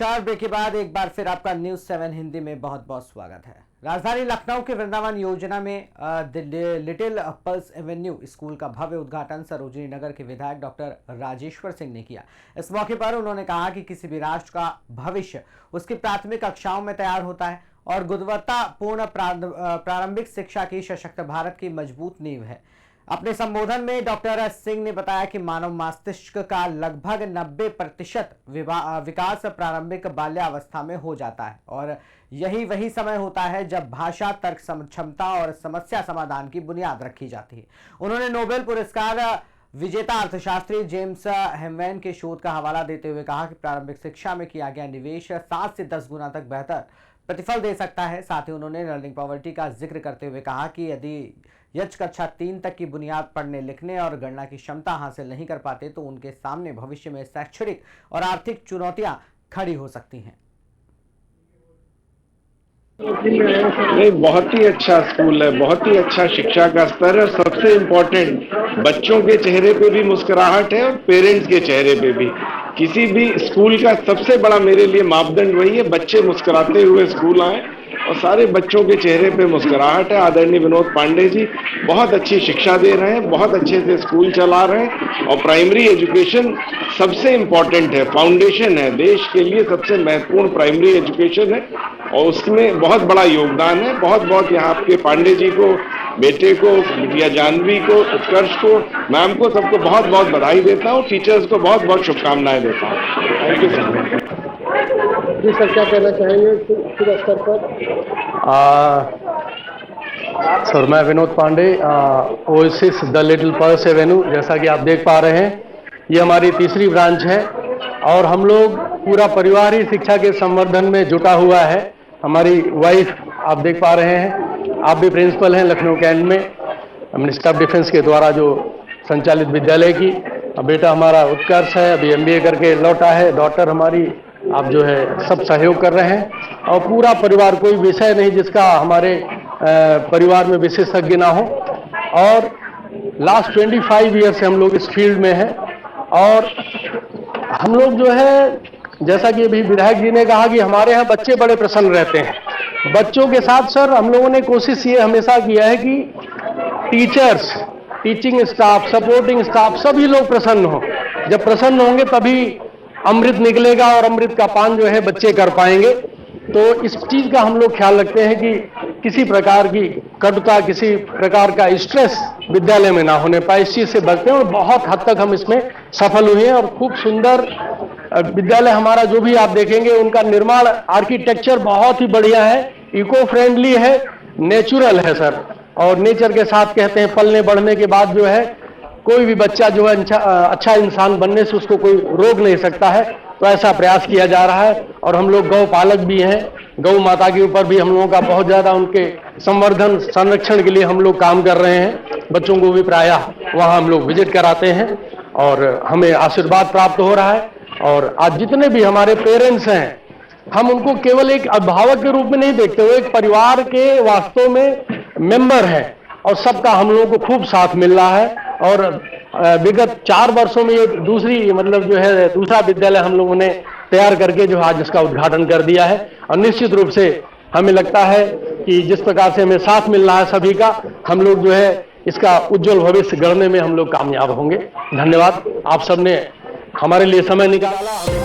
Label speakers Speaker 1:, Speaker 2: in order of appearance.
Speaker 1: नमस्कार। ब्रेक के बाद एक बार फिर आपका न्यूज 7 हिंदी में बहुत बहुत स्वागत है। राजधानी लखनऊ के वृंदावन योजना में लिटिल पल्स एवेन्यू स्कूल का भव्य उद्घाटन सरोजिनी नगर के विधायक डॉक्टर राजेश्वर सिंह ने किया। इस मौके पर उन्होंने कहा कि किसी भी राष्ट्र का भविष्य उसकी प्राथमिक कक्षाओं में तैयार होता है और गुणवत्तापूर्ण प्रारंभिक शिक्षा की सशक्त भारत की मजबूत नींव है। अपने संबोधन में डॉक्टर सिंह ने बताया कि मानव मस्तिष्क का लगभग 90% विकास प्रारंभिक बाल्यावस्था में हो जाता है और यही वही समय होता है जब भाषा, तर्क क्षमता और समस्या समाधान की बुनियाद रखी जाती है। उन्होंने नोबेल पुरस्कार विजेता अर्थशास्त्री जेम्स हेम्वेन के शोध का हवाला देते हुए कहा कि प्रारंभिक शिक्षा में किया गया निवेश 7 से 10 गुना तक बेहतर प्रतिफल दे सकता है। साथ ही उन्होंने लर्निंग पॉवर्टी का जिक्र करते हुए कहा कि यदि कक्षा 3 तक की बुनियाद पढ़ने लिखने और गणना की क्षमता हासिल नहीं कर पाते तो उनके सामने भविष्य में शैक्षणिक और आर्थिक चुनौतियां खड़ी हो सकती हैं।
Speaker 2: नहीं, बहुत ही अच्छा स्कूल है, बहुत ही अच्छा शिक्षा का स्तर है। सबसे इम्पोर्टेंट, बच्चों के चेहरे पे भी मुस्कुराहट है और पेरेंट्स के चेहरे पे भी। किसी भी स्कूल का सबसे बड़ा मेरे लिए मापदंड वही है, बच्चे मुस्कुराते हुए स्कूल आए और सारे बच्चों के चेहरे पे मुस्कुराहट है। आदरणीय विनोद पांडे जी बहुत अच्छी शिक्षा दे रहे हैं, बहुत अच्छे से स्कूल चला रहे हैं और प्राइमरी एजुकेशन सबसे इम्पोर्टेंट है, फाउंडेशन है, देश के लिए सबसे महत्वपूर्ण प्राइमरी एजुकेशन है और उसमें बहुत बड़ा योगदान है। बहुत बहुत यहाँ आपके पांडे जी को, बेटे को, बिटिया जानवी को, उत्कर्ष को, मैम को, सबको बहुत बहुत बधाई देता हूँ। टीचर्स को बहुत बहुत शुभकामनाएं देता हूँ। Thank you sir.
Speaker 3: जी सर, क्या कहना चाहेंगे शुभ स्तर पर?
Speaker 4: सर, मैं Vinod Pandey, Oasis the Little Pearls Avenue, जैसा कि आप देख पा रहे हैं ये हमारी तीसरी ब्रांच है और हम लोग पूरा परिवार ही शिक्षा के संवर्धन में जुटा हुआ है। हमारी वाइफ आप देख पा रहे हैं, आप भी प्रिंसिपल हैं लखनऊ कैंट में मिनिस्टर ऑफ डिफेंस के द्वारा जो संचालित विद्यालय की। बेटा हमारा उत्कर्ष है, अभी MBA करके लौटा है। डॉटर हमारी आप जो है सब सहयोग कर रहे हैं और पूरा परिवार, कोई विषय नहीं जिसका हमारे परिवार में विशेषज्ञ ना हो। और लास्ट 25 ईयर से हम लोग इस फील्ड में हैं और हम लोग जो है, जैसा कि अभी विधायक जी ने कहा कि हमारे यहाँ बच्चे बड़े प्रसन्न रहते हैं। बच्चों के साथ सर हम लोगों ने कोशिश ये हमेशा किया है कि teachers, teaching staff, supporting staff सभी लोग प्रसन्न हो। जब प्रसन्न होंगे तभी अमृत निकलेगा और अमृत का पान जो है बच्चे कर पाएंगे। तो इस चीज का हम लोग ख्याल रखते हैं कि किसी प्रकार की कटुता, किसी प्रकार का स्ट्रेस विद्यालय में ना होने पाए, इस चीज से बचते हैं और बहुत हद तक हम इसमें सफल हुए हैं। और खूब सुंदर विद्यालय हमारा जो भी आप देखेंगे, उनका निर्माण आर्किटेक्चर बहुत ही बढ़िया है, इको फ्रेंडली है, नेचुरल है सर। और नेचर के साथ कहते हैं पलने बढ़ने के बाद जो है कोई भी बच्चा जो है अच्छा इंसान बनने से उसको कोई रोक नहीं सकता है। तो ऐसा प्रयास किया जा रहा है और हम लोग गौ पालक भी हैं, गौ माता के ऊपर भी हम लोगों का बहुत ज्यादा उनके संवर्धन संरक्षण के लिए हम लोग काम कर रहे हैं। बच्चों को भी प्रायः वहाँ हम लोग विजिट कराते हैं और हमें आशीर्वाद प्राप्त हो रहा है। और आज जितने भी हमारे पेरेंट्स हैं, हम उनको केवल एक अभिभावक के रूप में नहीं देखते, वो एक परिवार के वास्तव में मेंबर है और सबका हम लोगों को खूब साथ मिल रहा है। और विगत 4 वर्षों में ये दूसरा विद्यालय हम लोगों ने तैयार करके जो आज इसका उद्घाटन कर दिया है। और निश्चित रूप से हमें लगता है कि जिस प्रकार से हमें साथ मिल रहा है सभी का, हम लोग जो है इसका उज्जवल भविष्य गढ़ने में हम लोग कामयाब होंगे। धन्यवाद, आप सबने हमारे लिए समय निकाला।